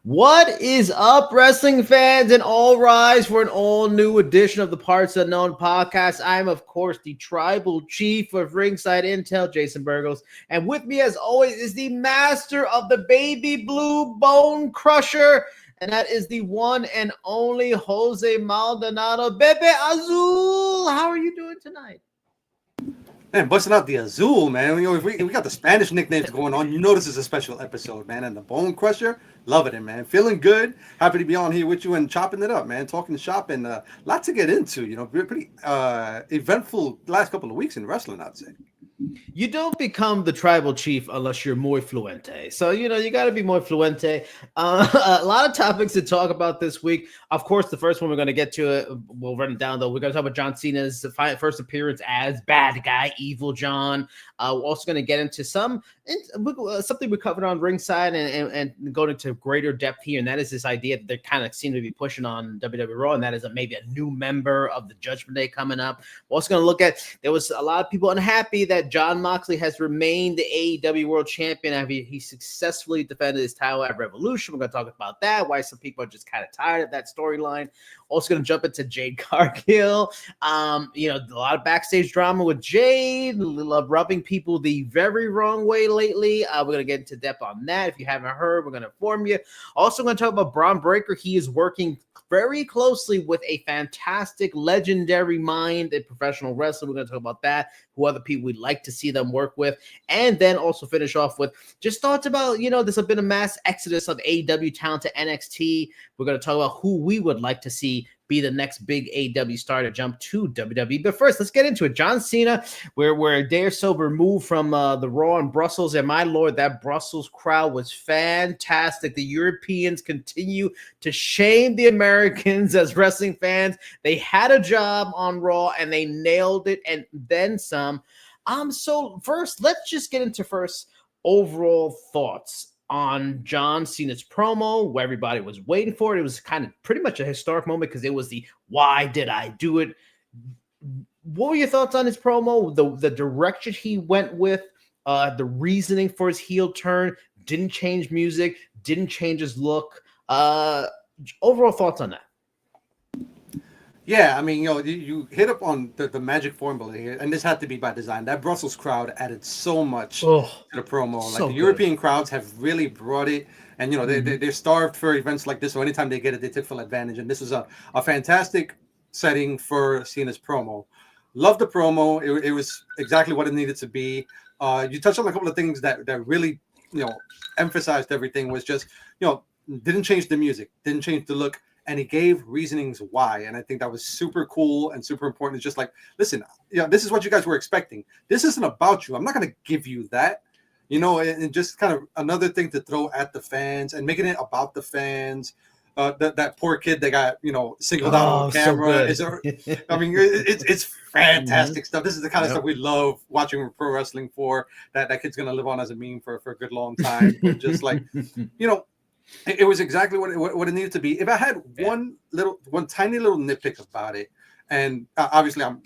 What is up, wrestling fans, and all rise for an all-new edition of the Parts Unknown podcast. I am, of course, the Tribal Chief of Ringside Intel, Jason Burgos, and with me, as always, is the master of the Baby Blue Bone Crusher, and that is the one and only Jose Maldonado, Bebe Azul. How are you doing tonight? Man, busting out the Azul, man. You know, we got the Spanish nicknames going on. You know this is a special episode, man. And the Bone Crusher, loving it, man. Feeling good. Happy to be on here with you and chopping it up, man. Talking shop and a lot to get into. You know, pretty eventful last couple of weeks in wrestling, I'd say. You don't become the tribal chief unless you're muy fluente. So, you know, you got to be muy fluente. A lot of topics to talk about this week. Of course, the first one we're going to get to, we'll run it down, though. We're going to talk about John Cena's first appearance as bad guy, Evil John. We're also going to get into something we covered on Ringside and go into greater depth here, and that is this idea that they kind of seem to be pushing on WWE Raw, and that is maybe a new member of the Judgment Day coming up. We're also going to look at, there was a lot of people unhappy that Jon Moxley has remained the AEW World Champion after he successfully defended his title at Revolution. We're going to talk about that, why some people are just kind of tired of that storyline. Also going to jump into Jade Cargill. You know, a lot of backstage drama with Jade, love rubbing people the very wrong way lately. We're going to get into depth on that. If you haven't heard, we're going to inform you. Also going to talk about Braun Breaker. He is working very closely with a fantastic, legendary mind in professional wrestling. We're going to talk about that, who other people we'd like to see them work with, and then also finish off with just thoughts about, you know, there's been a mass exodus of AEW talent to NXT. We're going to talk about who we would like to see be the next big AEW star to jump to WWE. But first, let's get into it. John Cena, we're a day or so removed from the Raw in Brussels, and my lord, that Brussels crowd was fantastic. The Europeans continue to shame the Americans as wrestling fans. They had a job on Raw, and they nailed it, and then some. So first, let's just get into overall thoughts on John Cena's promo, where everybody was waiting for it. It was kind of pretty much a historic moment because it was the why did I do it? What were your thoughts on his promo? The direction he went with, the reasoning for his heel turn, didn't change music, didn't change his look. Overall thoughts on that? Yeah, I mean, you know, you hit up on the magic formula here, and this had to be by design. That Brussels crowd added so much to the promo. Like the European crowds have really brought it, and you know they're starved for events like this. So anytime they get it, they take full advantage. And this was a fantastic setting for Cena's promo. Love the promo. It was exactly what it needed to be. You touched on a couple of things that really, you know, emphasized everything. Was just, you know, didn't change the music, didn't change the look. And he gave reasonings why. And I think that was super cool and super important. It's just like, listen, you know, this is what you guys were expecting. This isn't about you. I'm not going to give you that, you know, and just kind of another thing to throw at the fans and making it about the fans. That poor kid that got, you know, singled out on camera. So I mean, it's fantastic stuff. This is the kind of stuff we love watching pro wrestling for. That kid's going to live on as a meme for a good long time. But just like, you know, it was exactly what it needed to be. If I had one tiny little nitpick about it, and obviously I'm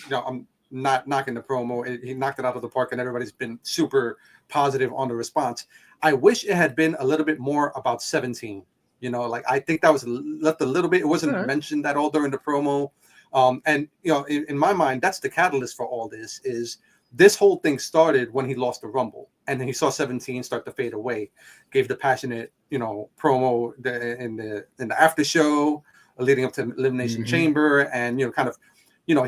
not knocking the promo. He knocked it out of the park, and everybody's been super positive on the response. I wish it had been a little bit more about 17. You know, like I think that was left a little bit. It wasn't mentioned at all during the promo. And you know, in my mind, that's the catalyst for all this. Is this whole thing started when he lost the Rumble, and then he saw 17 start to fade away. Gave the passionate, you know, promo in the after show leading up to Elimination Chamber, and you know, kind of, you know,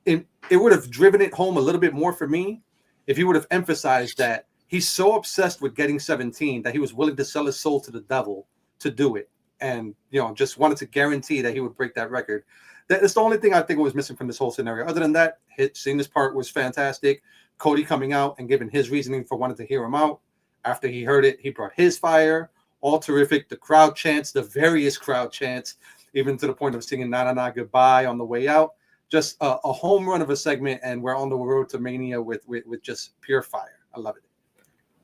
it would have driven it home a little bit more for me if he would have emphasized that he's so obsessed with getting 17 that he was willing to sell his soul to the devil to do it, and you know, just wanted to guarantee that he would break that record. That's the only thing I think was missing from this whole scenario. Other than that, seeing this part was fantastic. Cody coming out and giving his reasoning for wanting to hear him out. After he heard it, he brought his fire. All terrific. The crowd chants, the various crowd chants, even to the point of singing "Na Na Na Goodbye" on the way out. Just a home run of a segment, and we're on the road to Mania with just pure fire. I love it.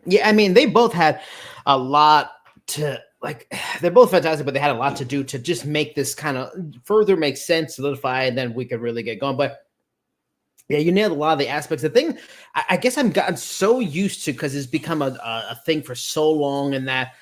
Yeah, I mean, they both had a lot to. Like, they're both fantastic, but they had a lot to do to just make this kind of further make sense, solidify, and then we could really get going. But yeah, you nailed a lot of the aspects. The thing, I guess I've gotten so used to, because it's become a thing for so long, and that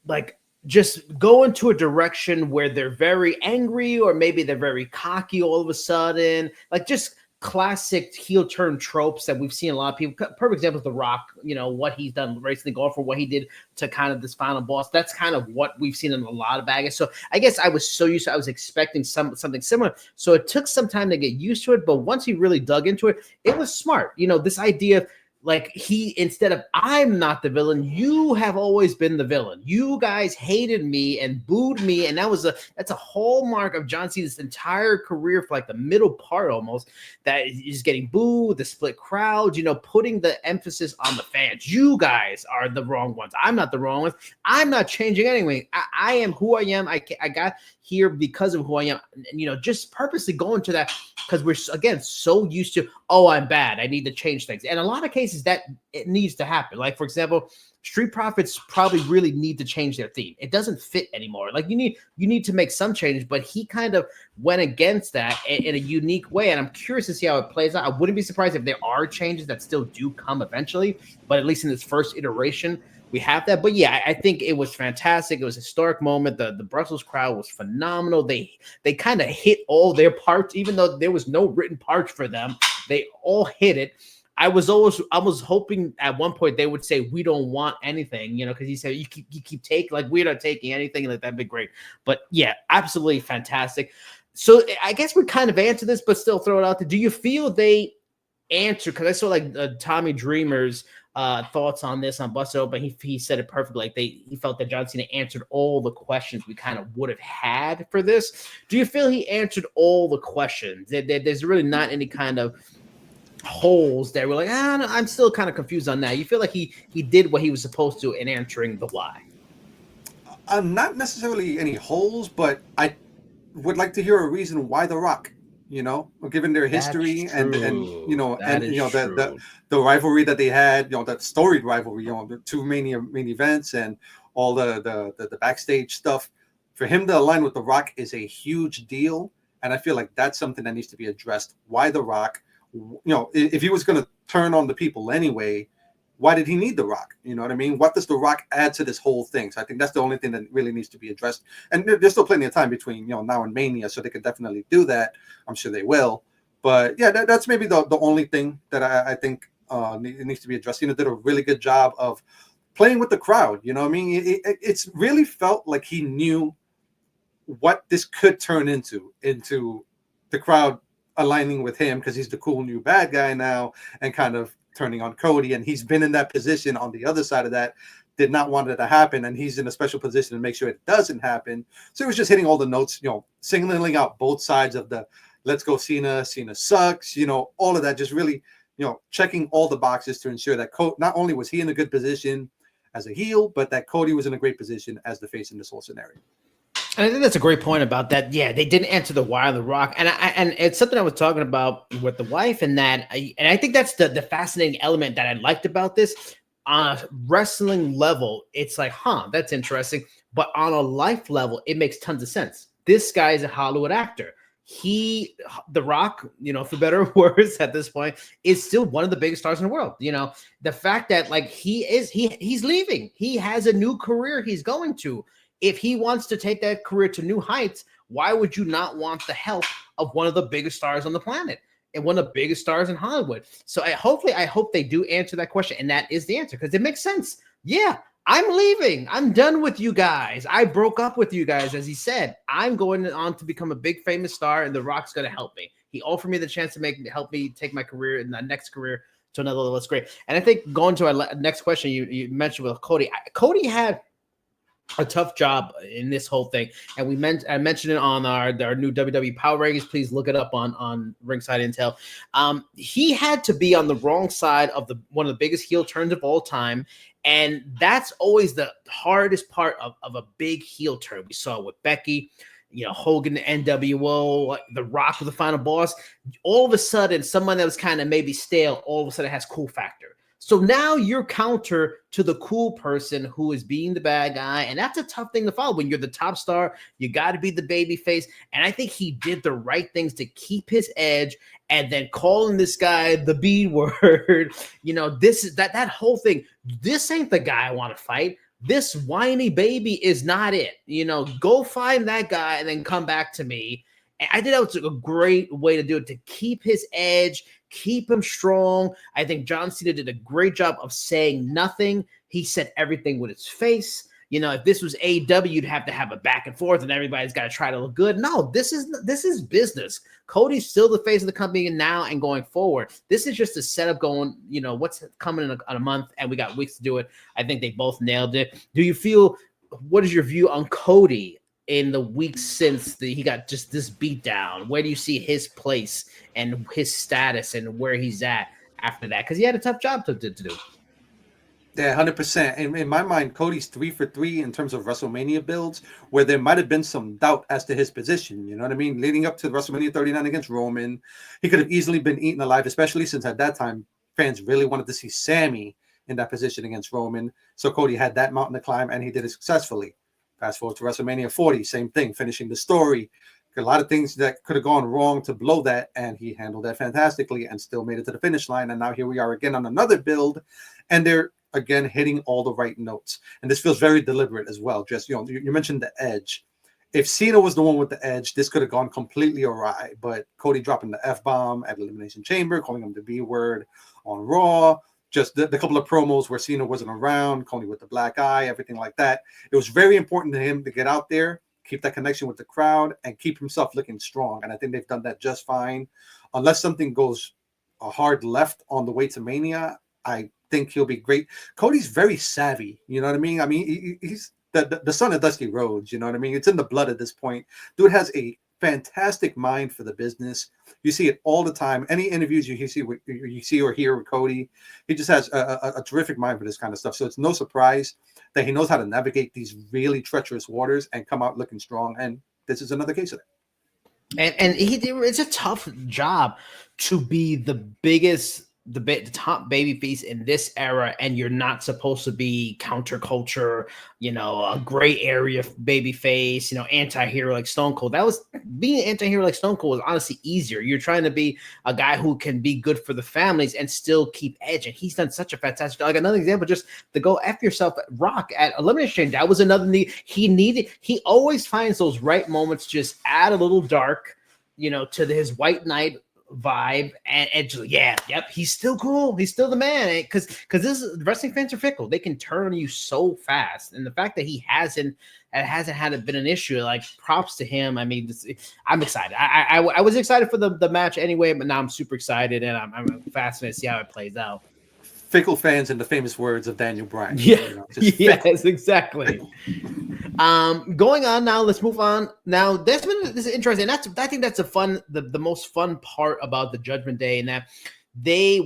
like just go into a direction where they're very angry, or maybe they're very cocky all of a sudden, like just classic heel turn tropes that we've seen a lot of people. Perfect example is The Rock, what he's done recently, going for what he did to kind of this final boss. That's kind of what we've seen in a lot of baggage. So I guess I was so used to, I was expecting something similar. So it took some time to get used to it, but once he really dug into it, it was smart. This idea of, like, instead of I'm not the villain, you have always been the villain. You guys hated me and booed me, and that's a hallmark of John Cena's entire career, for like the middle part almost, that is getting booed, the split crowd, putting the emphasis on the fans. You guys are the wrong ones. I'm not the wrong ones. I'm not changing anything. I am who I am. I got here because of who I am. Just purposely going to that, because we're, again, so used to, oh, I'm bad, I need to change things. And a lot of cases that it needs to happen. Like, for example, Street Profits probably really need to change their theme. It doesn't fit anymore. Like, you need to make some changes, but he kind of went against that in a unique way. And I'm curious to see how it plays out. I wouldn't be surprised if there are changes that still do come eventually, but at least in this first iteration, we have that. But yeah, I think it was fantastic. It was a historic moment. The Brussels crowd was phenomenal. They kind of hit all their parts, even though there was no written parts for them. They all hit it. I was hoping at one point they would say, we don't want anything, because he said you keep taking, like, we're not taking anything, like, that'd be great. But yeah, absolutely fantastic. So I guess we kind of answered this, but still throw it out there. Do you feel they answered? Because I saw like Tommy Dreamer's thoughts on this on Busted Open. He said it perfectly. Like, he felt that John Cena answered all the questions we kind of would have had for this. Do you feel he answered all the questions? There's really not any kind of holes that were like, I'm still kind of confused on that. You feel like he did what he was supposed to in answering the why? Not necessarily any holes, but I would like to hear a reason why The Rock. Given their history and the rivalry that they had, that storied rivalry, the two main events and all the backstage stuff. For him to align with The Rock is a huge deal, and I feel like that's something that needs to be addressed. Why The Rock? If he was going to turn on the people anyway, why did he need The Rock? You know what I mean? What does The Rock add to this whole thing? So I think that's the only thing that really needs to be addressed. And there's still plenty of time between, now and Mania, so they could definitely do that. I'm sure they will. But yeah, that's maybe the only thing that I think it needs to be addressed. Did a really good job of playing with the crowd. You know what I mean? It's really felt like he knew what this could turn into the crowd aligning with him, because he's the cool new bad guy now, and kind of turning on Cody, and he's been in that position on the other side of that, did not want it to happen, and he's in a special position to make sure it doesn't happen. So he was just hitting all the notes, signaling out both sides of the let's go Cena sucks, all of that, just really, checking all the boxes to ensure that not only was he in a good position as a heel, but that Cody was in a great position as the face in this whole scenario. And I think that's a great point about that. Yeah, they didn't answer the why on The Rock, and it's something I was talking about with the wife, and I think that's the fascinating element that I liked about this. On a wrestling level, it's like, that's interesting, but on a life level, it makes tons of sense. This guy is a Hollywood actor. The Rock, for better or worse at this point, is still one of the biggest stars in the world. The fact that, like, he's leaving, he has a new career he's going to. If he wants to take that career to new heights, why would you not want the help of one of the biggest stars on the planet and one of the biggest stars in Hollywood? So I hope they do answer that question, and that is the answer, because it makes sense. Yeah, I'm leaving. I'm done with you guys. I broke up with you guys, as he said. I'm going on to become a big famous star, and The Rock's going to help me. He offered me the chance to help me take my career in the next career to another level. That's great. And I think going to our next question, you mentioned with Cody. Cody had a tough job in this whole thing, and I mentioned it on our new WWE Power Rankings. Please look it up on Ringside Intel. He had to be on the wrong side of one of the biggest heel turns of all time, and that's always the hardest part of a big heel turn. We saw it with Becky, Hogan, the NWO, The Rock with the final boss. All of a sudden, someone that was kind of maybe stale, all of a sudden has cool factor. So now you're counter to the cool person who is being the bad guy, and that's a tough thing to follow. When you're the top star, you got to be the baby face, and I think he did the right things to keep his edge, and then calling this guy the B word, this is that whole thing. This ain't the guy I want to fight. this whiny baby is not it. Go find that guy and then come back to me. And I think that was a great way to do it, to keep his edge, keep him strong. I think John Cena did a great job of saying nothing. He said everything with his face. If this was AEW, you'd have to have a back and forth and everybody's got to try to look good. No, this is business. Cody's still the face of the company now and going forward. This is just a setup going, what's coming in a month, and we got weeks to do it. I think they both nailed it. What is your view on Cody in the weeks since he got just this beat down? Where do you see his place and his status and where he's at after that? Because he had a tough job to do. Yeah, 100%. In my mind, Cody's 3 for 3 in terms of WrestleMania builds, where there might have been some doubt as to his position. You know what I mean? Leading up to WrestleMania 39 against Roman, he could have easily been eaten alive, especially since at that time fans really wanted to see Sammy in that position against Roman. So Cody had that mountain to climb, and he did it successfully. Fast forward to WrestleMania 40, same thing, finishing the story. A lot of things that could have gone wrong to blow that, and he handled that fantastically and still made it to the finish line. And now here we are again on another build, and they're again hitting all the right notes. And this feels very deliberate as well. Just, you mentioned the edge. If Cena was the one with the edge, this could have gone completely awry. But Cody dropping the F-bomb at Elimination Chamber, calling him the B word on Raw, just the couple of promos where Cena wasn't around, Cody with the black eye, everything like that. It was very important to him to get out there, keep that connection with the crowd, and keep himself looking strong. And I think they've done that just fine. Unless something goes a hard left on the way to Mania, I think he'll be great. Cody's very savvy. You know what I mean? I mean, he's the son of Dusty Rhodes. You know what I mean? It's in the blood at this point. Dude has a fantastic mind for the business. You see it all the time. Any interviews you see or hear with Cody, he just has a terrific mind for this kind of stuff. So it's no surprise that he knows how to navigate these really treacherous waters and come out looking strong. And this is another case of it. And it's a tough job to be the top baby face in this era, and you're not supposed to be counterculture, a gray area baby face, anti-hero like Stone Cold. Being an anti-hero like Stone Cold was honestly easier. You're trying to be a guy who can be good for the families and still keep edge, and he's done such a fantastic job. Like another example, just to go F yourself at Rock at Elimination Chamber, that was another need he needed. He always finds those right moments, just add a little dark, to his White Knight vibe, and just, he's still cool, he's still the man, because this wrestling fans are fickle. They can turn you so fast, and the fact that he hasn't had it been an issue, like, props to him. I mean, I'm excited. I was excited for the match anyway, but now I'm super excited, and I'm fascinated to see how it plays out. Fickle fans, in the famous words of Daniel Bryan. Yes, exactly. Going on now, let's move on. Now, this is interesting. I think that's the most fun part about the Judgment Day, and that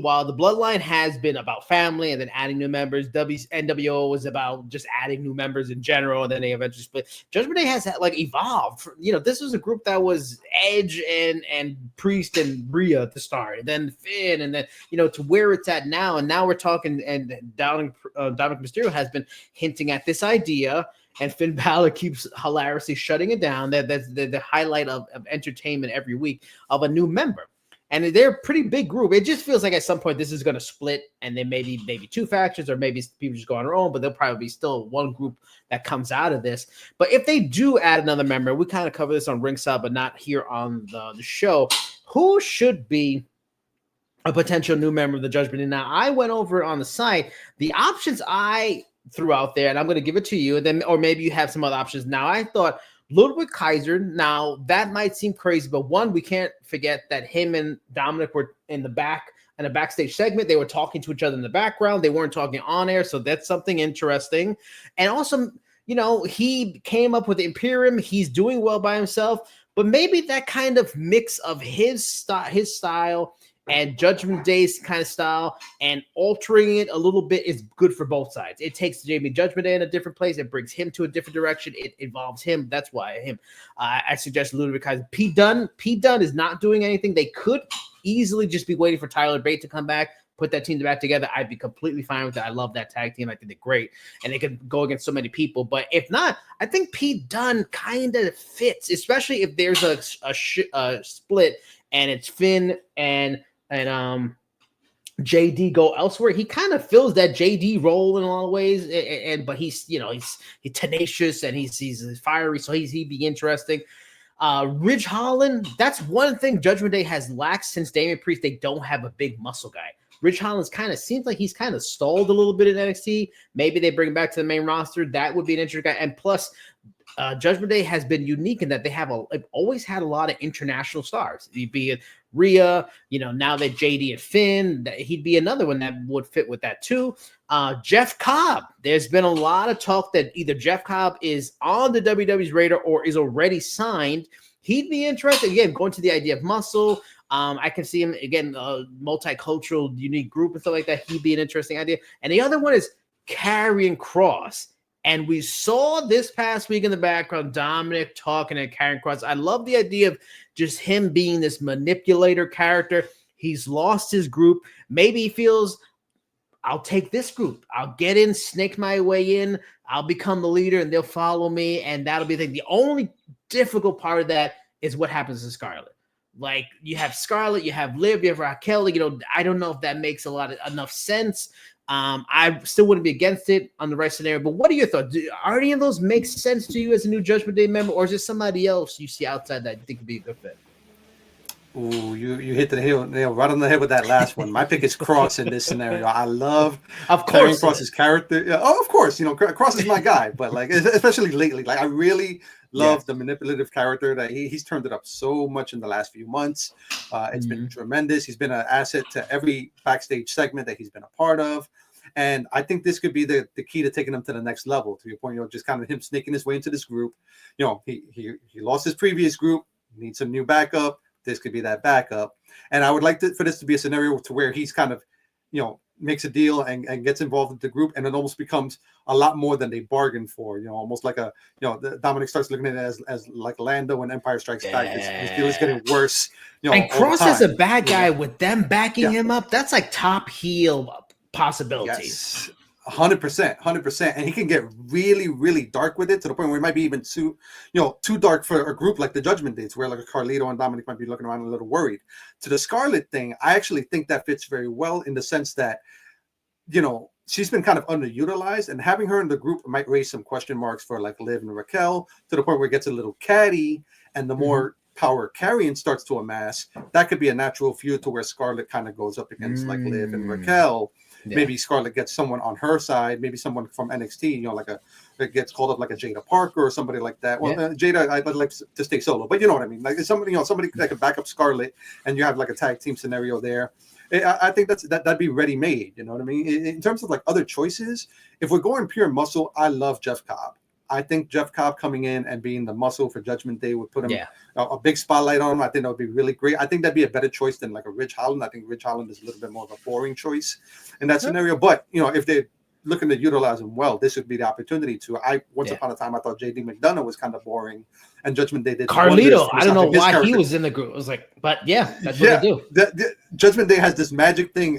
while the Bloodline has been about family and then adding new members, NWO was about just adding new members in general, and then they eventually split. Judgment Day has evolved. This was a group that was Edge and Priest and Rhea to start, and then Finn, and then to where it's at now. And now we're talking, and Dominic Mysterio has been hinting at this idea, and Finn Balor keeps hilariously shutting it down. That's the highlight of entertainment every week of a new member. And they're a pretty big group. It just feels like at some point this is going to split, and then maybe two factions, or maybe people just go on their own, but there'll probably be still one group that comes out of this. But if they do add another member, we kind of cover this on Ringside, but not here on the show. Who should be a potential new member of the Judgment Day? Now, I went over on the site, the options I threw out there, and I'm going to give it to you, and then, or maybe you have some other options. Now, I thought Ludwig Kaiser. Now, that might seem crazy, but one, we can't forget that him and Dominic were in a backstage segment. They were talking to each other in the background. They weren't talking on air, so that's something interesting. And also, he came up with the Imperium. He's doing well by himself, but maybe that kind of mix of his style and Judgment Day's kind of style, and altering it a little bit is good for both sides. It takes Jamie Judgment Day in a different place. It brings him to a different direction. It involves him. That's why him. I suggest Ludwig Kaiser. Pete Dunne is not doing anything. They could easily just be waiting for Tyler Bate to come back, put that team back together. I'd be completely fine with that. I love that tag team. I think they're great, and they can go against so many people. But if not, I think Pete Dunne kind of fits, especially if there's a split and it's Finn and JD go elsewhere. He kind of fills that JD role in a lot of ways, but he's he's tenacious and he's fiery, so he'd be interesting. Ridge Holland, that's one thing Judgment Day has lacked since Damian Priest. They don't have a big muscle guy. Ridge Holland's kind of seems like he's kind of stalled a little bit in NXT. Maybe they bring him back to the main roster. That would be an interesting guy. And plus, Judgment Day has been unique in that they've always had a lot of international stars. He'd be Rhea, now that JD and Finn, he'd be another one that would fit with that too. Jeff Cobb, there's been a lot of talk that either Jeff Cobb is on the WWE's radar or is already signed. He'd be interesting. Again, going to the idea of muscle. I can see him again, multicultural, unique group and stuff like that. He'd be an interesting idea. And the other one is Karrion Kross. And we saw this past week in the background, Dominic talking to Karrion Kross. I love the idea of just him being this manipulator character. He's lost his group. Maybe he feels, I'll take this group. I'll get in, snake my way in. I'll become the leader and they'll follow me. And that'll be the thing. The only difficult part of that is what happens to Scarlett. Like you have Scarlett, you have Liv, you have Raquel. I don't know if that makes enough sense. I still wouldn't be against it on the right scenario. But what are your thoughts? Are any of those make sense to you as a new Judgment Day member, or is there somebody else you see outside that you think would be a good fit? Ooh, you hit the nail right on the head with that last one. My pick is Kross in this scenario. I love Karrion Kross's character. Yeah, of course, Kross is my guy, but like especially lately, like I really love the manipulative character that he's turned it up so much in the last few months. It's been tremendous. He's been an asset to every backstage segment that he's been a part of. And I think this could be the key to taking him to the next level. To your point, just kind of him sneaking his way into this group. He lost his previous group, needs some new backup. This could be that backup. And I would like for this to be a scenario to where he's kind of, makes a deal and gets involved with the group, and it almost becomes a lot more than they bargained for. Almost like Dominic starts looking at it as like Lando when Empire Strikes Back. His deal is getting worse. And Kross as a bad guy with them backing him up, that's like top heel possibilities. Yes. 100%, and he can get really, really dark with it to the point where it might be even too dark for a group like the Judgment Days, where like Carlito and Dominic might be looking around a little worried. To the Scarlett thing, I actually think that fits very well in the sense that, she's been kind of underutilized, and having her in the group might raise some question marks for like Liv and Raquel to the point where it gets a little catty, and the more power Karrion starts to amass, that could be a natural feud to where Scarlett kind of goes up against like Liv and Raquel. Yeah. Maybe Scarlett gets someone on her side, maybe someone from NXT, that gets called up like a Jada Parker or somebody like that. Well, Jada, I'd like to stay solo, but you know what I mean? Like somebody that could back up Scarlett, and you have like a tag team scenario there. I think that'd be ready made. You know what I mean? In terms of like other choices, if we're going pure muscle, I love Jeff Cobb. I think Jeff Cobb coming in and being the muscle for Judgment Day would put him a big spotlight on him. I think that would be really great. I think that'd be a better choice than like a Ridge Holland. I think Ridge Holland is a little bit more of a boring choice in that scenario. But, if they're looking to utilize him well, this would be the opportunity to. Once upon a time, I thought JD McDonough was kind of boring, and Judgment Day did. Carlito, I don't know why he was in the group. I was like, but that's what they do. The Judgment Day has this magic thing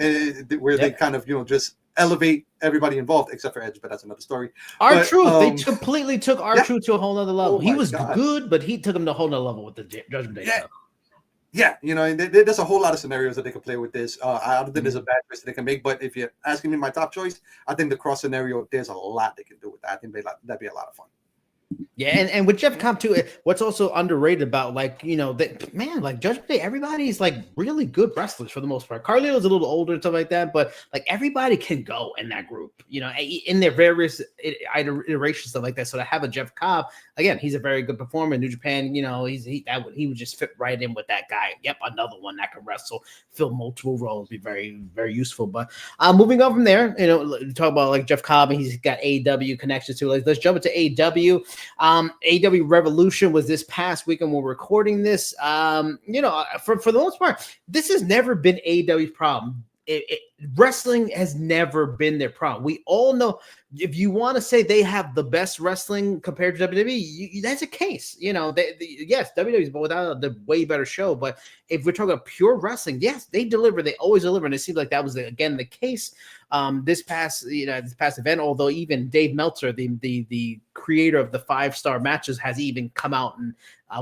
where they kind of, just elevate everybody involved except for Edge, but that's another story. R-Truth, they completely took R-Truth to a whole nother level. He was good, but he took him to a whole nother level with the Judgment Day stuff. Yeah, there's a whole lot of scenarios that they could play with this. I don't think there's a bad choice that they can make, but if you're asking me my top choice, I think the Kross scenario, there's a lot they can do with that. I think that'd be a lot of fun. Yeah, and with Jeff Cobb too, what's also underrated about like like Judgment Day, everybody's like really good wrestlers for the most part. Carlito's a little older and stuff like that, but like everybody can go in that group, in their various iterations, stuff like that. So to have a Jeff Cobb, again, he's a very good performer in New Japan. He would just fit right in with that guy. Yep, another one that can wrestle, fill multiple roles, be very, very useful. But moving on from there, talk about like Jeff Cobb, and he's got AEW connections too. Let's jump into AEW. AEW Revolution was this past weekend when we're recording this. For the most part, this has never been AEW's problem. Wrestling has never been their problem. We all know, if you want to say they have the best wrestling compared to WWE, that's a case. Yes, WWE is without the way better show, but if we're talking about pure wrestling, yes, they deliver. They always deliver, and it seems like that was again the case this past event. Although even Dave Meltzer, the creator of the 5-star matches, has even come out and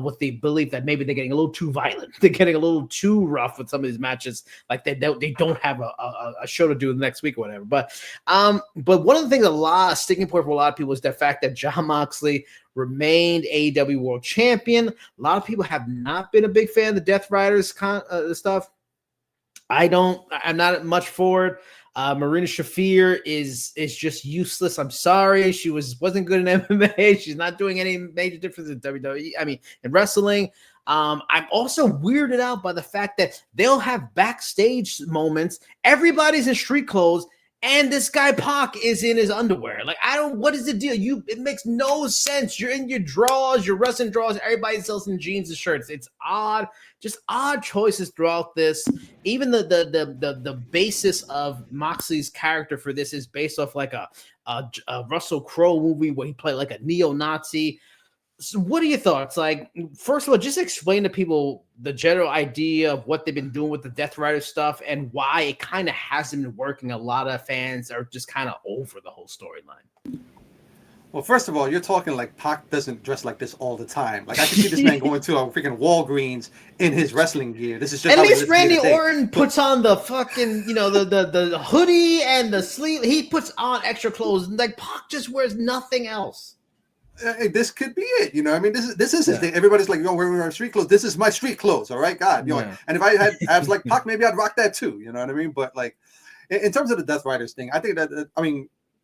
with the belief that maybe they're getting a little too violent, they're getting a little too rough with some of these matches. Like they don't have a a show to do next week or whatever. But one of the things, a sticking point for a lot of people is the fact that Jon Moxley remained AEW World Champion. A lot of people have not been a big fan of the Death Riders stuff. I'm not much for it. Marina Shafir is just useless. I'm sorry. She wasn't good in MMA. She's not doing any major difference in WWE. I mean, in wrestling. I'm also weirded out by the fact that they'll have backstage moments. Everybody's in street clothes, and this guy Pac is in his underwear. Like, what is the deal? It makes no sense. You're in your drawers, your wrestling drawers. Everybody sells in jeans and shirts. It's odd, just odd choices throughout this. Even the basis of Moxley's character for this is based off like a Russell Crowe movie where he played like a neo-Nazi. So what are your thoughts? Like, first of all, just explain to people the general idea of what they've been doing with the Death Rider stuff and why it kind of hasn't been working. A lot of fans are just kind of over the whole storyline. Well, first of all, you're talking like Pac doesn't dress like this all the time. Like, I can see this man going to a freaking Walgreens in his wrestling gear. This is just at least Randy Orton puts on the fucking, the hoodie and the sleeve. He puts on extra clothes. Like, Pac just wears nothing else. This could be it, I mean, this is his thing. Everybody's like, we're wearing street clothes. This is my street clothes, all right, God, and if I had abs like Pac, maybe I'd rock that too. You know what I mean? But like, in terms of the Death Riders thing, I think that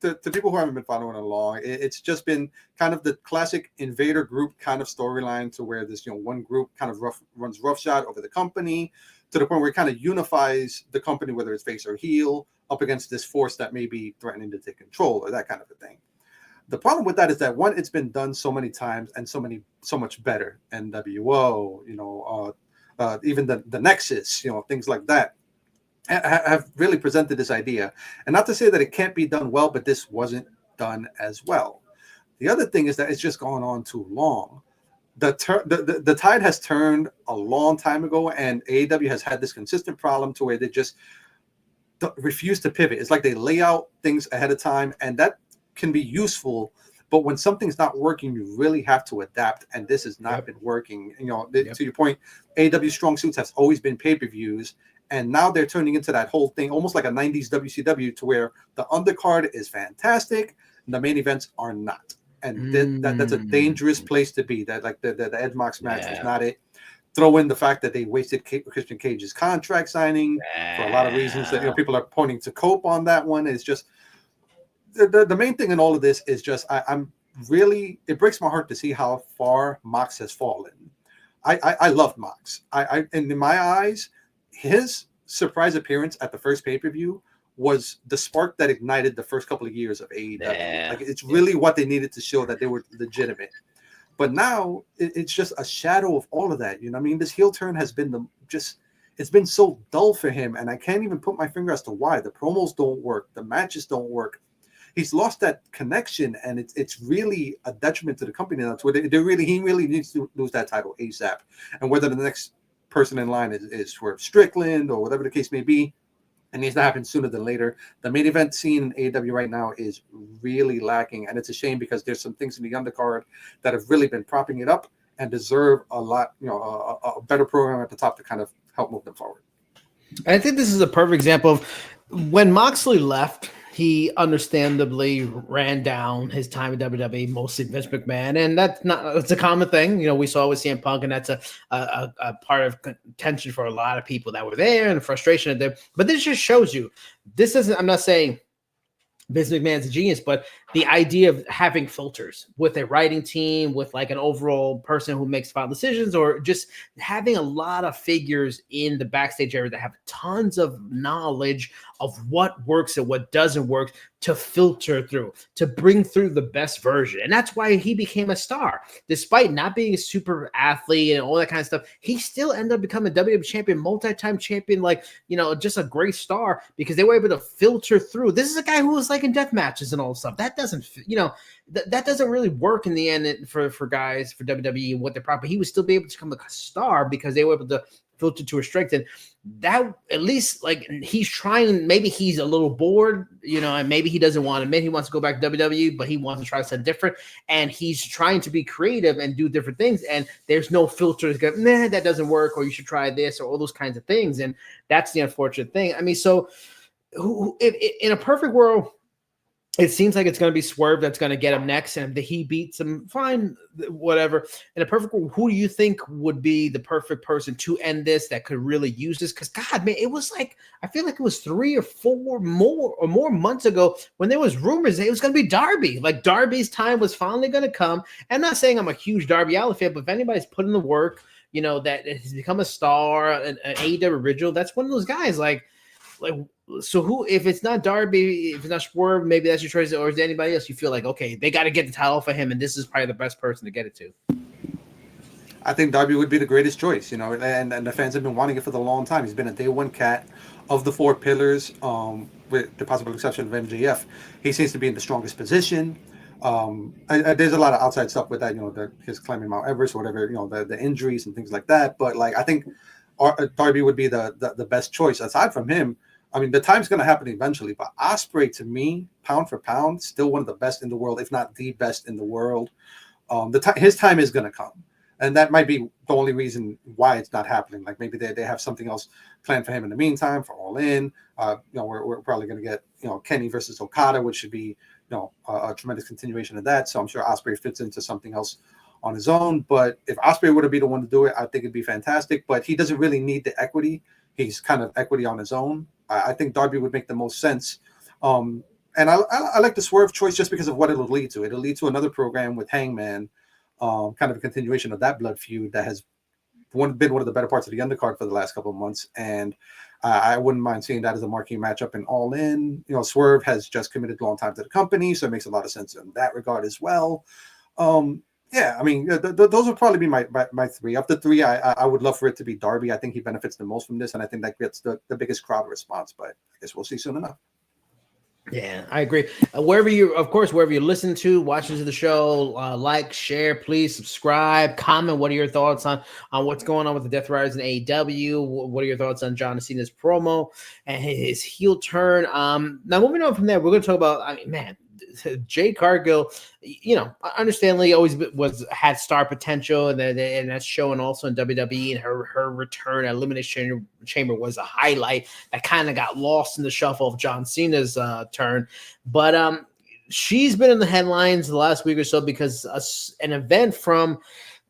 to people who haven't been following along, it's just been kind of the classic invader group kind of storyline, to where this one group kind of runs roughshod over the company, to the point where it kind of unifies the company, whether it's face or heel, up against this force that may be threatening to take control, or that kind of a thing. The problem with that is that, one, it's been done so many times and so much better. NWO, even the Nexus, things like that have really presented this idea. And not to say that it can't be done well, but this wasn't done as well. The other thing is that it's just gone on too long. The tide has turned a long time ago, and AEW has had this consistent problem to where they just refuse to pivot. It's like they lay out things ahead of time, and that can be useful, but when something's not working, you really have to adapt, and this has not been working. To your point, AEW strong suits has always been pay-per-views, and now they're turning into that whole thing almost like a 90s WCW, to where the undercard is fantastic and the main events are not, and that's a dangerous place to be. That, like, the Edge Mox match was not it. Throw in the fact that they wasted Christian Cage's contract signing for a lot of reasons that people are pointing to Cope on that one. It's just the main thing in all of this is just I'm really, it breaks my heart to see how far Mox has fallen. I loved Mox. And in my eyes, his surprise appearance at the first pay-per-view was the spark that ignited the first couple of years of AEW. Like, it's really what they needed to show that they were legitimate. But now it's just a shadow of all of that. I mean, this heel turn has been it's been so dull for him, and I can't even put my finger as to why. The promos don't work. The matches don't work. He's lost that connection, and it's really a detriment to the company. That's what he really needs to lose that title ASAP. And whether the next person in line is for Strickland or whatever the case may be, it needs to happen sooner than later. The main event scene in AEW right now is really lacking, and it's a shame because there's some things in the undercard that have really been propping it up and deserve a lot, a better program at the top to kind of help move them forward. I think this is a perfect example of when Moxley left. He understandably ran down his time at WWE, mostly Vince McMahon, and it's a common thing. We saw with CM Punk, and that's a part of contention for a lot of people that were there and frustration at them. But this just shows you, this isn't, I'm not saying Vince McMahon's a genius, but the idea of having filters with a writing team, with like an overall person who makes final decisions, or just having a lot of figures in the backstage area that have tons of knowledge of what works and what doesn't work, to filter through, to bring through the best version. And that's why he became a star. Despite not being a super athlete and all that kind of stuff, he still ended up becoming a WWE champion, multi-time champion, just a great star, because they were able to filter through. This is a guy who was like in death matches and all this stuff. That doesn't, that doesn't really work in the end for guys, for WWE and what they're proper. He would still be able to become a star because they were able to filter to a strength. And that, at least, like, he's trying, maybe he's a little bored, and maybe he doesn't want to admit he wants to go back to WWE, but he wants to try something different. And he's trying to be creative and do different things. And there's no filter to go, nah, that doesn't work, or you should try this, or all those kinds of things. And that's the unfortunate thing. I mean, so If in a perfect world, it seems like it's going to be Swerve that's going to get him next, and if he beats him, fine, whatever. In a perfect world, who do you think would be the perfect person to end this that could really use this? Because God, man, it was like I feel like it was 3 or 4 more months ago when there was rumors that it was going to be Darby. Like Darby's time was finally going to come. I'm not saying I'm a huge Darby Allin fan, but if anybody's put in the work, that has become a star, an AEW original, that's one of those guys. Like. So who, if it's not Darby, if it's not Swerve, maybe that's your choice, or is there anybody else you feel like, okay, they got to get the title for him, and this is probably the best person to get it to? I think Darby would be the greatest choice, and the fans have been wanting it for the long time. He's been a day one cat of the 4 pillars, with the possible exception of MJF. He seems to be in the strongest position. There's a lot of outside stuff with that, his climbing Mount Everest or whatever, the injuries and things like that. But like, I think Darby would be the best choice aside from him. I mean, the time's going to happen eventually, but Ospreay, to me, pound for pound, still one of the best in the world, if not the best in the world. His time is going to come, and that might be the only reason why it's not happening. Like maybe they have something else planned for him in the meantime for All In. We're probably going to get Kenny versus Okada, which should be a tremendous continuation of that. So I'm sure Ospreay fits into something else on his own. But if Ospreay were to be the one to do it, I think it'd be fantastic. But he doesn't really need the equity. He's kind of equity on his own. I think Darby would make the most sense. And I like the Swerve choice just because of what it'll lead to. It'll lead to another program with Hangman, kind of a continuation of that blood feud that has been one of the better parts of the undercard for the last couple of months. And I wouldn't mind seeing that as a marquee matchup in All In. Swerve has just committed a long time to the company, so it makes a lot of sense in that regard as well. Yeah, I mean, those would probably be my 3. Of the 3, I would love for it to be Darby. I think he benefits the most from this, and I think that gets the biggest crowd response. But I guess we'll see soon enough. Yeah, I agree. Wherever you listen to, watching to the show, like, share, please subscribe, comment. What are your thoughts on what's going on with the Death Riders in AEW? What are your thoughts on John Cena's promo and his heel turn? Now moving on from there, we're going to talk about, Jade Cargill, understandably always had star potential, and that's showing also in WWE, and her return at Elimination Chamber was a highlight that kind of got lost in the shuffle of John Cena's turn. But she's been in the headlines the last week or so because an event from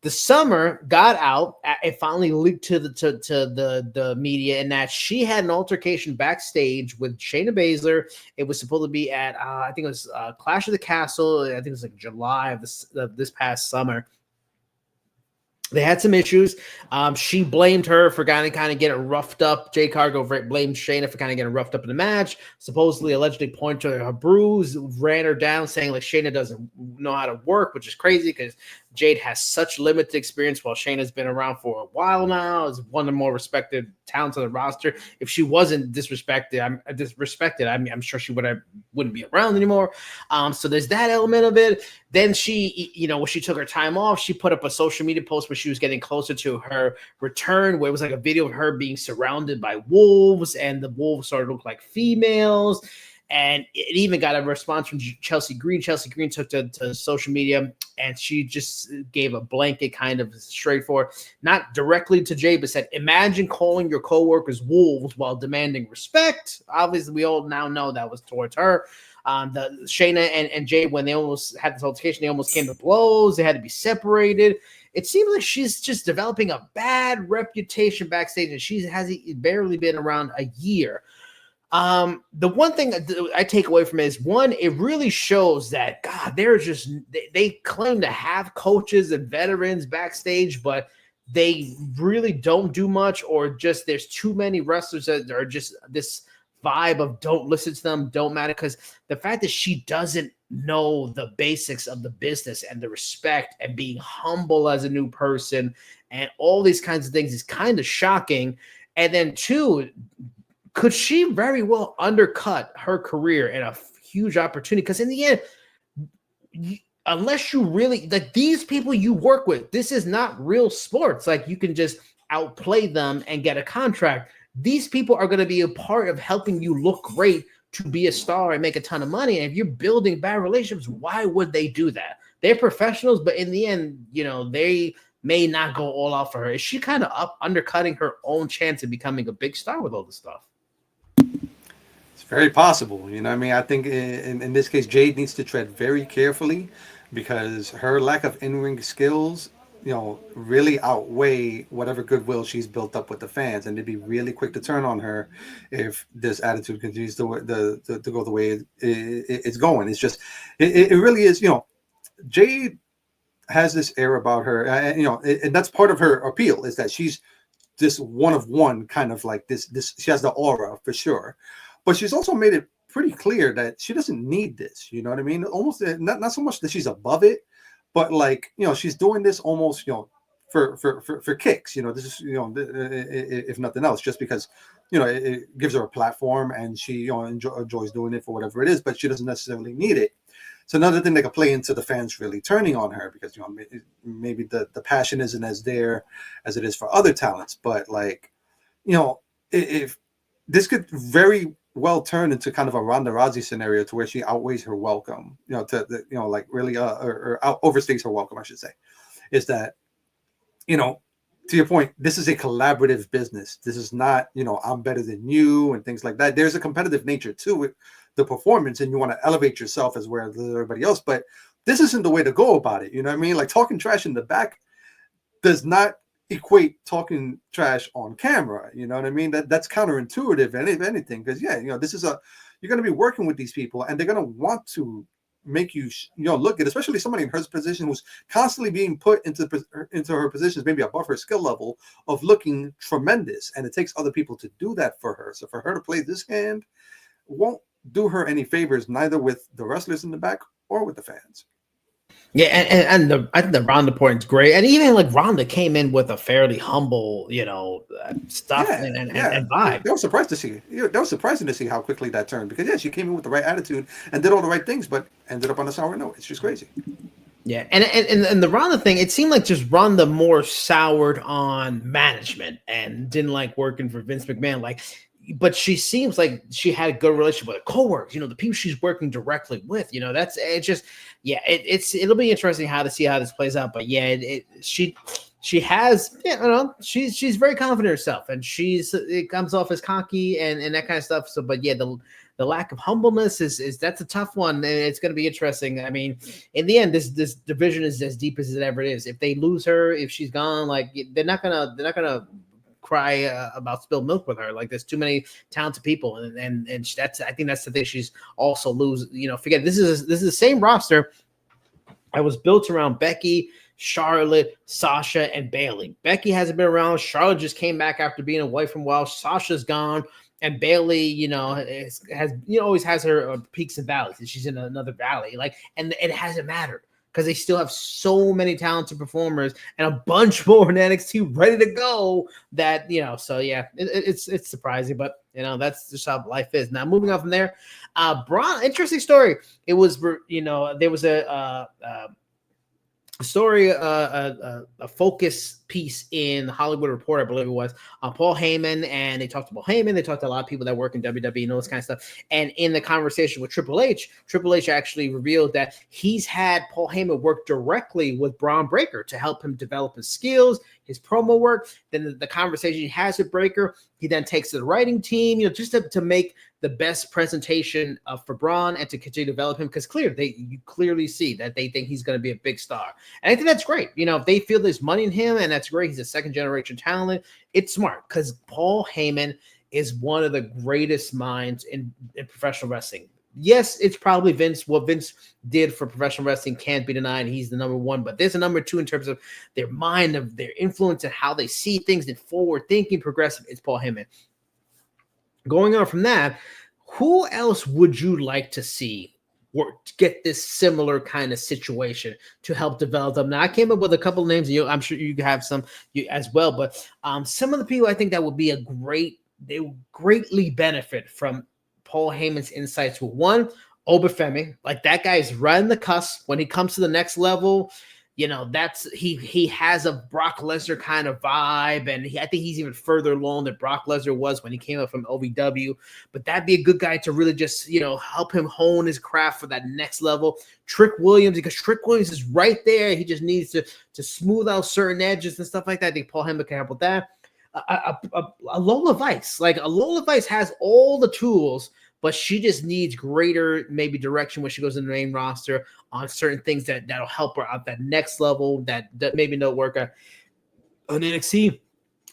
the summer got out. It finally leaked to the media, in that she had an altercation backstage with Shayna Baszler. It was supposed to be at I think it was Clash of the Castle. I think it was like July of this past summer. They had some issues. She blamed her for kind of getting roughed up. Jade Cargill blamed Shayna for kind of getting roughed up in the match. Supposedly, allegedly pointed to her bruise, ran her down, saying like Shayna doesn't know how to work, which is crazy because Jade has such limited experience, while Shayna's been around for a while now. Is one of the more respected talents on the roster. If she wasn't disrespected, I'm sure she wouldn't be around anymore. So there's that element of it. Then she, when she took her time off, she put up a social media post where she was getting closer to her return, where it was like a video of her being surrounded by wolves, and the wolves started to look like females. And it even got a response from Chelsea Green. Chelsea Green took to social media, and she just gave a blanket kind of straightforward, not directly to Jay, but said, imagine calling your coworkers wolves while demanding respect. Obviously, we all now know that was towards her. The Shayna and Jay, when they almost had this altercation, they almost came to blows. They had to be separated. It seems like she's just developing a bad reputation backstage, and she has barely been around a year. The one thing I take away from it is, one, it really shows that God, they claim to have coaches and veterans backstage, but they really don't do much, or just there's too many wrestlers that are just this vibe of don't listen to them, don't matter. Because the fact that she doesn't know the basics of the business and the respect and being humble as a new person and all these kinds of things is kind of shocking. And then 2, could she very well undercut her career in a huge opportunity? Because in the end, unless you really, like, these people you work with, this is not real sports. Like, you can just outplay them and get a contract. These people are going to be a part of helping you look great to be a star and make a ton of money. And if you're building bad relationships, why would they do that? They're professionals, but in the end, they may not go all out for her. Is she kind of undercutting her own chance of becoming a big star with all this stuff? very possible. You know what I mean? I think in this case, Jade needs to tread very carefully because her lack of in-ring skills, really outweigh whatever goodwill she's built up with the fans, and they'd be really quick to turn on her if this attitude continues to go the way it's going. It's just, it really is. Jade has this air about her, and that's part of her appeal is that she's this one of one kind of like this. She has the aura for sure, but she's also made it pretty clear that she doesn't need this. You know what I mean? Almost not so much that she's above it, but like she's doing this almost for kicks. This is if nothing else, just because it gives her a platform and she enjoys doing it for whatever it is, but she doesn't necessarily need it. So another thing that could play into the fans really turning on her because maybe the passion isn't as there as it is for other talents, but like if this could very well turn into kind of a Ronda Rousey scenario to where she outweighs her welcome, like really or overstays her welcome, I should say, is that to your point, this is a collaborative business. This is not I'm better than you and things like that. There's a competitive nature to it, the performance, and you want to elevate yourself as well as everybody else, but this isn't the way to go about it. You know what I mean? Like talking trash in the back does not equate talking trash on camera. You know what I mean? That's counterintuitive, and if anything, because this is you're going to be working with these people, and they're going to want to make you look good, especially somebody in her position who's constantly being put into her positions, maybe above her skill level of looking tremendous, and it takes other people to do that for her. So for her to play this hand won't do her any favors, neither with the wrestlers in the back or with the fans. Yeah, I think the Ronda point is great, and even like Ronda came in with a fairly humble, stuff and vibe. They were surprised to see. That was surprising to see how quickly that turned because she came in with the right attitude and did all the right things, but ended up on a sour note. It's just crazy. Yeah, and the Ronda thing, it seemed like just Ronda more soured on management and didn't like working for Vince McMahon. But she seems like she had a good relationship with her coworkers, the people she's working directly with, that's it just, it'll be interesting to see how this plays out. But she has, she's very confident in herself, and it comes off as cocky and that kind of stuff. So, but the lack of humbleness is that's a tough one, and it's going to be interesting. I mean, in the end, this division is as deep as it ever is. If they lose her, if she's gone, like they're not gonna cry about spilled milk with her. Like there's too many talented people, and that's, I think that's the thing. She's also forget this is the same roster that was built around Becky, Charlotte, Sasha, and Bayley. Becky hasn't been around. Charlotte just came back after being away from a while. Sasha's gone, and Bayley, always has her peaks and valleys, and she's in another valley. And it hasn't mattered, because they still have so many talented performers and a bunch more in NXT ready to go that, it's surprising, but that's just how life is. Now, moving on from there, Braun, interesting story. It was, there was a story, a focus piece in the Hollywood Reporter, I believe it was, Paul Heyman, and they talked about Heyman. They talked to a lot of people that work in WWE and all this kind of stuff. And in the conversation with Triple H actually revealed that he's had Paul Heyman work directly with Braun Breaker to help him develop his skills, his promo work. Then the conversation he has with Breaker, he then takes to the writing team, just to make the best presentation for Braun and to continue to develop him, because you clearly see that they think he's going to be a big star. And I think that's great. If they feel there's money in him, and that's great, he's a second generation talent, it's smart, because Paul Heyman is one of the greatest minds in professional wrestling. Yes, it's probably Vince. What Vince did for professional wrestling can't be denied. He's the number one, but there's a number two in terms of their mind, of their influence, and how they see things, and forward thinking, progressive. It's Paul Heyman. Going on from that, who else would you like to see get this similar kind of situation to help develop them? Now, I came up with a couple of names, and I'm sure you have some as well, but some of the people I think that would be they would greatly benefit from Paul Heyman's insights. With one, Obafemi, like that guy is right in the cusp. When he comes to the next level, that's he has a Brock Lesnar kind of vibe, and I think he's even further along than Brock Lesnar was when he came up from OVW. But that'd be a good guy to really just help him hone his craft for that next level. Trick Williams, because Trick Williams is right there. He just needs to smooth out certain edges and stuff like that. I think Paul Heyman can help with that. A Lola Vice, like a Lola Vice has all the tools, but she just needs greater maybe direction when she goes in the main roster on certain things that'll help her out that next level that maybe no work on NXT.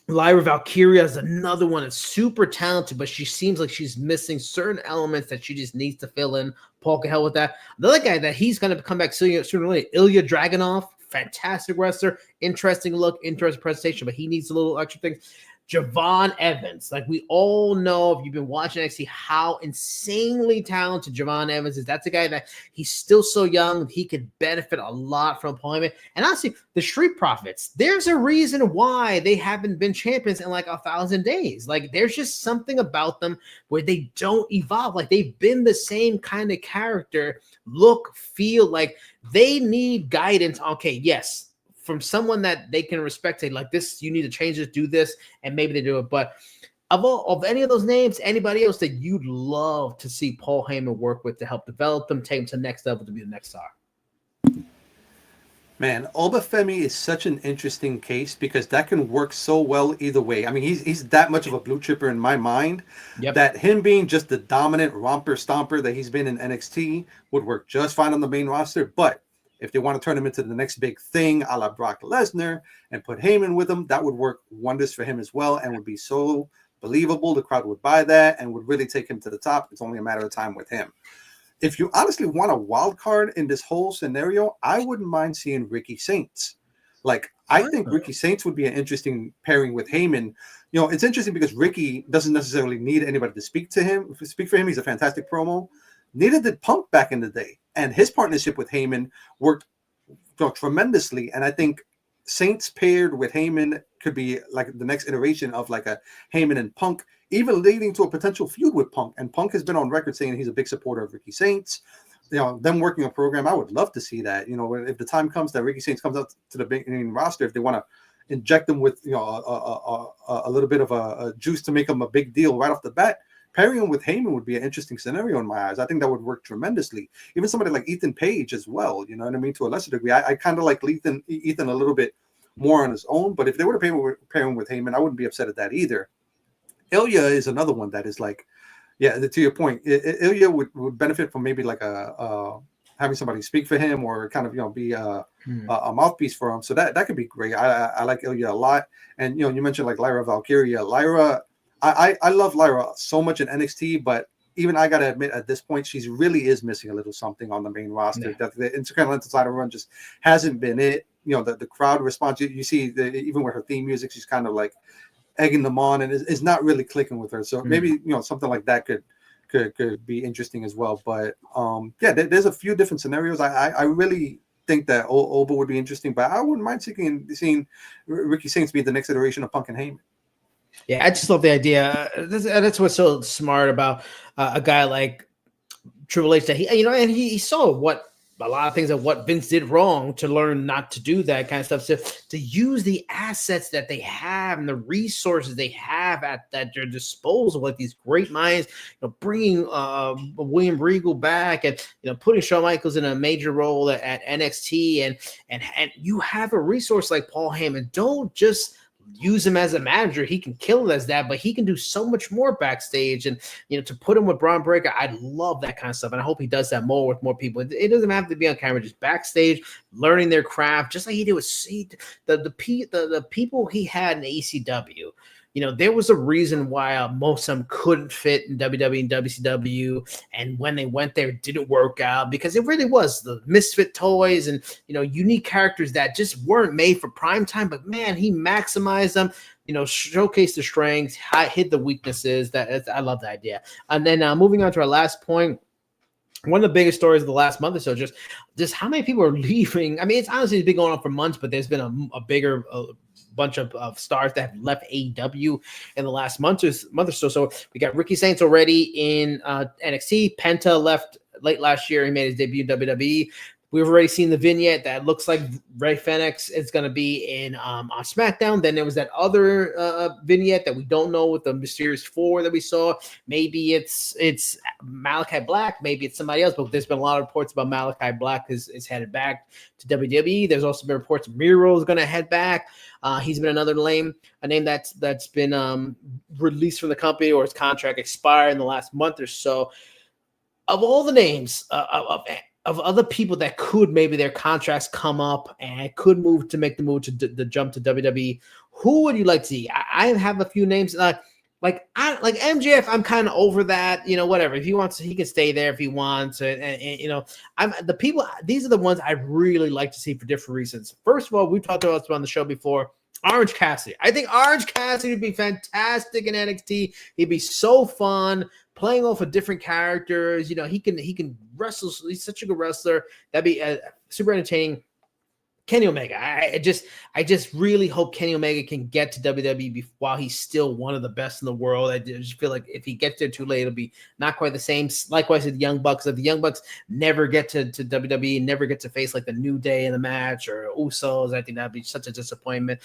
Lyra Valkyria is another one that's super talented, but she seems like she's missing certain elements that she just needs to fill in. Paul can help with that. Another guy that he's going to come back sooner or later, Ilya Dragunov, fantastic wrestler, interesting look, interesting presentation, but he needs a little extra things. Javon Evans, like we all know, if you've been watching NXT, how insanely talented Javon Evans is. That's a guy that he's still so young. He could benefit a lot from employment. And honestly, the Street Profits, there's a reason why they haven't been champions in like 1,000 days. Like there's just something about them where they don't evolve. Like they've been the same kind of character, look, feel, like they need guidance. Okay, yes, from someone that they can respect, say like this, you need to change this, do this, and maybe they do it. But of any of those names, anybody else that you'd love to see Paul Heyman work with to help develop them, take them to the next level to be the next star? Man, Obafemi is such an interesting case because that can work so well either way. I mean, he's that much of a blue chipper in my mind that him being just the dominant romper stomper that he's been in NXT would work just fine on the main roster. But if they want to turn him into the next big thing, a la Brock Lesnar, and put Heyman with him, that would work wonders for him as well and would be so believable. The crowd would buy that and would really take him to the top. It's only a matter of time with him. If you honestly want a wild card in this whole scenario, I wouldn't mind seeing Ricky Saints. Like, I think Ricky Saints would be an interesting pairing with Heyman. You know, it's interesting because Ricky doesn't necessarily need anybody to speak for him. He's a fantastic promo. Neither did Punk back in the day. And his partnership with Heyman worked tremendously. And I think Saints paired with Heyman could be like the next iteration of like a Heyman and Punk, even leading to a potential feud with Punk. And Punk has been on record saying he's a big supporter of Ricky Saints. You know, them working a program, I would love to see that. You know, if the time comes that Ricky Saints comes out to the main roster, if they want to inject them with, you know, a little bit of a juice to make them a big deal right off the bat, pairing him with Heyman would be an interesting scenario in my eyes. I think that would work tremendously. Even somebody like Ethan Page as well, you know what I mean, to a lesser degree. I kind of like Ethan a little bit more on his own, but if they were to pair him with Heyman, I wouldn't be upset at that either. Ilya is another one that is like, yeah, to your point, Ilya would benefit from maybe like having somebody speak for him or kind of, you know, be a mouthpiece for him. So that could be great. I like Ilya a lot. And, you know, you mentioned like Lyra Valkyria. I love Lyra so much in NXT, but even I got to admit at this point, she really is missing a little something on the main roster. Yeah. The Intercontinental title run just hasn't been it. You know, the crowd response, you see even with her theme music, she's kind of like egging them on and is not really clicking with her. So maybe, you know, something like that could be interesting as well. But yeah, there's a few different scenarios. I really think that Oba would be interesting, but I wouldn't mind seeing Ricky Saints be the next iteration of Punk and Heyman. Yeah, I just love the idea. That's what's so smart about a guy like Triple H, that he saw a lot of things of what Vince did wrong to learn not to do that kind of stuff. So to use the assets that they have and the resources they have at their disposal, like these great minds, you know, bringing William Regal back and, you know, putting Shawn Michaels in a major role at NXT, and you have a resource like Paul Heyman. Don't just use him as a manager. He can kill it as that, but he can do so much more backstage. And, you know, to put him with Braun Breaker, I love that kind of stuff. And I hope he does that more with more people. It doesn't have to be on camera, just backstage, learning their craft, just like he did with the people he had in ECW. You know, there was a reason why most of them couldn't fit in WWE and WCW, and when they went there, it didn't work out because it really was the misfit toys and, you know, unique characters that just weren't made for prime time. But man, he maximized them, you know, showcased the strengths, hid the weaknesses. I love the idea. And then moving on to our last point. One of the biggest stories of the last month or so, just how many people are leaving. I mean, it's honestly been going on for months, but there's been a bigger bunch of stars that have left AEW in the last month or so. So we got Ricky Saints already in NXT. Penta left late last year. He made his debut in WWE. We've already seen the vignette that looks like Ray Fenix is going to be in on SmackDown. Then there was that other vignette that we don't know with the Mysterious Four that we saw. Maybe it's Malachi Black. Maybe it's somebody else. But there's been a lot of reports about Malachi Black is headed back to WWE. There's also been reports Miro is going to head back. He's been another name that's been released from the company or his contract expired in the last month or so. Of all the names of other people that could maybe their contracts come up and could make the move to the jump to WWE, who would you like to see? I have a few names. Like MJF, I'm kind of over that. Whatever. If he wants, he can stay there if he wants. And these are the ones I really like to see for different reasons. First of all, we talked about this on the show before. Orange Cassidy. I think Orange Cassidy would be fantastic in NXT. He'd be so fun playing off of different characters. He can wrestle. He's such a good wrestler. That'd be super entertaining. Kenny Omega. I just really hope Kenny Omega can get to WWE while he's still one of the best in the world. I just feel like if he gets there too late, it'll be not quite the same. Likewise with the Young Bucks. If the Young Bucks never get to WWE, never get to face like the New Day in the match or Usos, I think that'd be such a disappointment.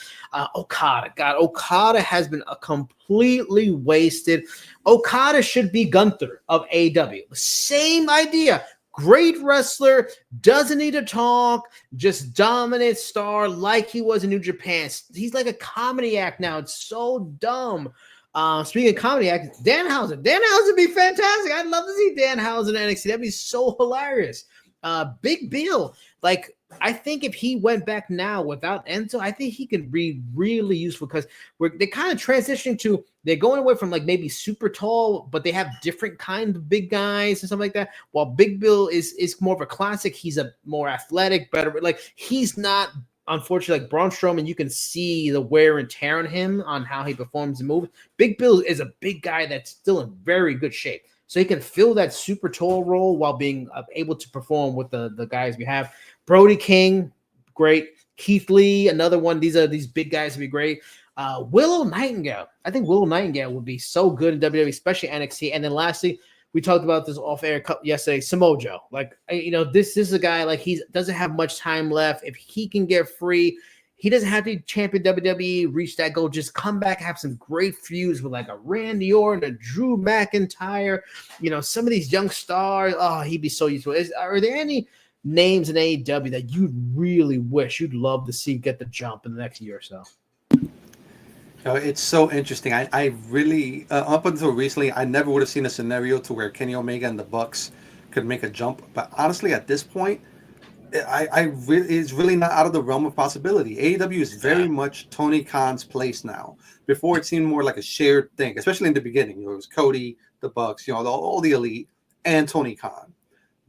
Okada. God, Okada has been completely wasted. Okada should be Gunther of AEW. Same idea. Great wrestler, doesn't need to talk, just dominant star like he was in New Japan. He's like a comedy act now. It's so dumb. Speaking of comedy act, Danhausen. Danhausen would be fantastic. I'd love to see Danhausen in NXT. That'd be so hilarious. Big Bill. Like, I think if he went back now without Enzo, I think he could be really useful because they're kind of transitioning to, they're going away from like maybe super tall, but they have different kind of big guys and stuff like that. While Big Bill is more of a classic, he's a more athletic, better, like he's not, unfortunately, like Braun Strowman, you can see the wear and tear on him on how he performs and moves. Big Bill is a big guy that's still in very good shape. So he can fill that super tall role while being able to perform with the guys we have. Brody King, great. Keith Lee, another one. These big guys would be great. Willow Nightingale. I think Willow Nightingale would be so good in WWE, especially NXT. And then lastly, we talked about this off air yesterday. Samoa Joe. Like, this is a guy, like, he doesn't have much time left. If he can get free, he doesn't have to be champion WWE, reach that goal. Just come back, have some great feuds with like a Randy Orton, a Drew McIntyre. Some of these young stars. Oh, he'd be so useful. Are there any names in AEW that you'd really wish you'd love to see get the jump in the next year or so? It's so interesting. I really, up until recently, I never would have seen a scenario to where Kenny Omega and the Bucks could make a jump. But honestly, at this point, it's really not out of the realm of possibility. AEW is very much Tony Khan's place now. Before, it seemed more like a shared thing, especially in the beginning. It was Cody, the Bucks, all the elite, and Tony Khan.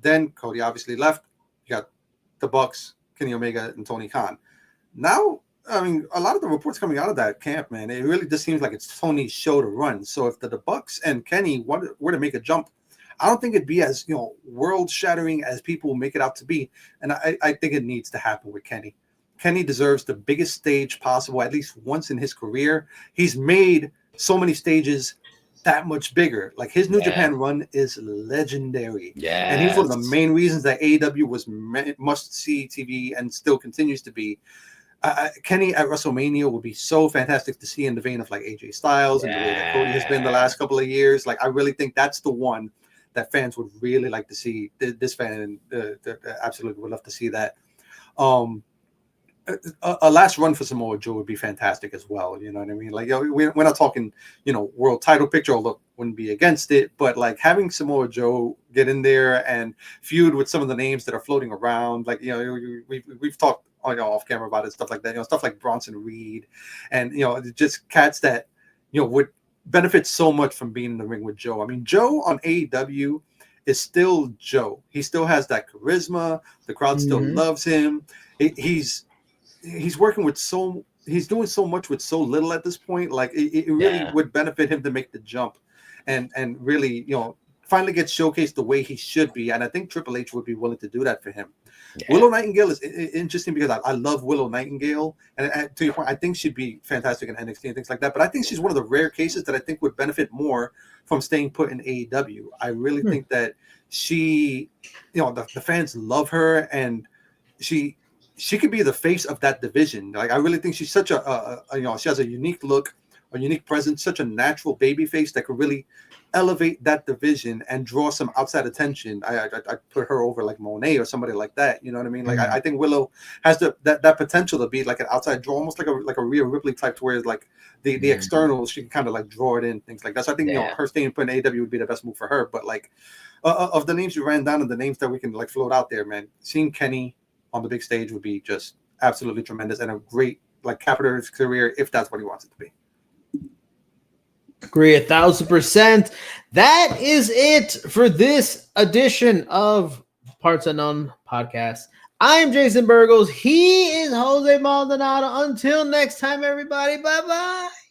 Then Cody obviously left. You got the Bucks, Kenny Omega, and Tony Khan. Now, I mean, a lot of the reports coming out of that camp, man, it really just seems like it's Tony's show to run. So if the Bucks and Kenny were to make a jump, I don't think it'd be as world-shattering as people make it out to be. And I think it needs to happen with Kenny. Kenny deserves the biggest stage possible, at least once in his career. He's made so many stages that much bigger. Like, his New Japan run is legendary. Yeah, and he's one of the main reasons that AEW was must-see TV and still continues to be. Kenny at WrestleMania would be so fantastic to see in the vein of like AJ Styles and the way that Cody has been the last couple of years. Like, I really think that's the one that fans would really like to see. This fan absolutely would love to see that. A last run for Samoa Joe would be fantastic as well. You know what I mean? Like, we're not talking, world title picture, although wouldn't be against it, but like having Samoa Joe get in there and feud with some of the names that are floating around. Like, we've talked off camera about it, stuff like that. Stuff like Bronson Reed, and just cats that would benefit so much from being in the ring with Joe. I mean, Joe on AEW is still Joe. He still has that charisma. The crowd still loves him. He's working with he's doing so much with so little at this point. Like, it really would benefit him to make the jump and really, finally get showcased the way he should be. And I think Triple H would be willing to do that for him. Willow Nightingale is interesting because I love Willow Nightingale. And to your point, I think she'd be fantastic in NXT and things like that. But I think she's one of the rare cases that I think would benefit more from staying put in AEW. I really think that she, the fans love her, and she could be the face of that division. Like, I really think she's such she has a unique look, a unique presence, such a natural baby face that could really elevate that division and draw some outside attention. I put her over like Monet or somebody like that. You know what I mean? Like, I think Willow has that potential to be like an outside draw, almost like a Rhea Ripley type, to where like the externals, she can kind of like draw it in, things like that. So I think her staying put in AEW would be the best move for her. But like of the names you ran down and the names that we can like float out there, man, seeing Kenny on the big stage would be just absolutely tremendous and a great like capture of his career if that's what he wants it to be. Agree 1,000%. That is it for this edition of Parts Unknown Podcast. I'm Jason Burgos. He is Jose Maldonado. Until next time, everybody. Bye-bye.